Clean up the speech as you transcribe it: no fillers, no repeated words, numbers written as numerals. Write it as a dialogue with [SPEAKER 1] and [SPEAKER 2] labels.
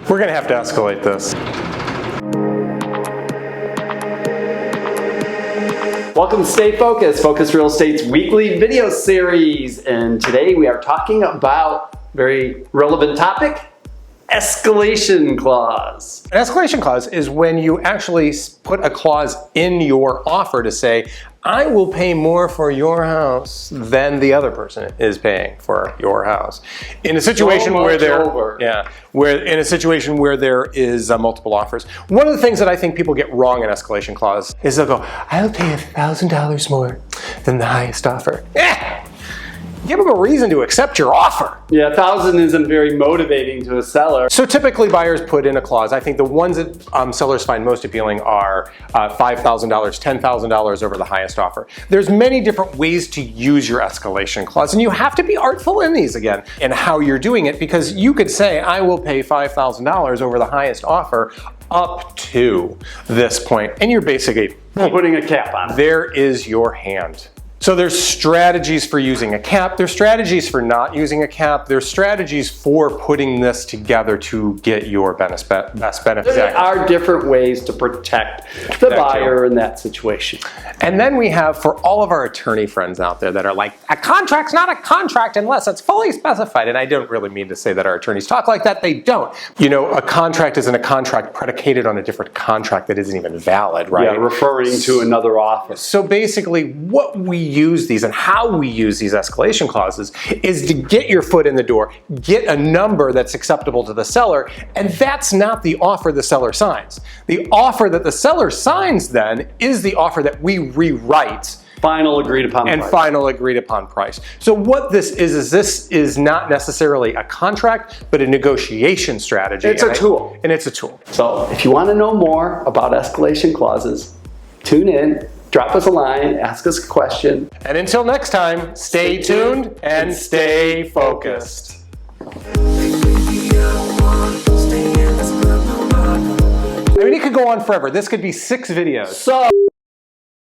[SPEAKER 1] We're gonna have to escalate this.
[SPEAKER 2] Welcome to Stay Focused, Focus Real Estate's weekly video series. And today we are talking about a very relevant topic, escalation clause.
[SPEAKER 1] An escalation clause is when you actually put a clause in your offer to say, I will pay more for your house than the other person is paying for your house. In a situation where in a situation where there is multiple offers. One of the things that I think people get wrong in escalation clause is they'll go, I'll pay $1,000 more than the highest offer. Give them a reason to accept your offer.
[SPEAKER 2] Yeah, 1,000 isn't very motivating to a seller.
[SPEAKER 1] So typically buyers put in a clause. I think the ones that sellers find most appealing are $5,000, $10,000 over the highest offer. There's many different ways to use your escalation clause, and you have to be artful in these again and how you're doing it, because you could say, I will pay $5,000 over the highest offer up to this point, and you're basically
[SPEAKER 2] putting a cap on it.
[SPEAKER 1] There is your hand. So there's strategies for using a cap, there's strategies for not using a cap, there's strategies for putting this together to get your best benefit.
[SPEAKER 2] There are different ways to protect the buyer in that situation.
[SPEAKER 1] And then we have, for all of our attorney friends out there that are like, a contract's not a contract unless it's fully specified. And I don't really mean to say that our attorneys talk like that, they don't. You know, a contract isn't a contract predicated on a different contract that isn't even valid, right?
[SPEAKER 2] Yeah, referring to another offer.
[SPEAKER 1] So basically what we use these and how we use these escalation clauses is to get your foot in the door, get a number that's acceptable to the seller, and that's not the offer the seller signs. The offer that the seller signs then is the offer that we rewrite.
[SPEAKER 2] Final agreed upon price.
[SPEAKER 1] And final agreed upon price. So what this is not necessarily a contract, but a negotiation strategy.
[SPEAKER 2] It's a tool.
[SPEAKER 1] And it's a tool.
[SPEAKER 2] So if you want to know more about escalation clauses, tune in. Drop us a line, ask us a question.
[SPEAKER 1] And until next time, stay tuned and stay focused. I mean, it could go on forever. This could be 6 videos.
[SPEAKER 2] So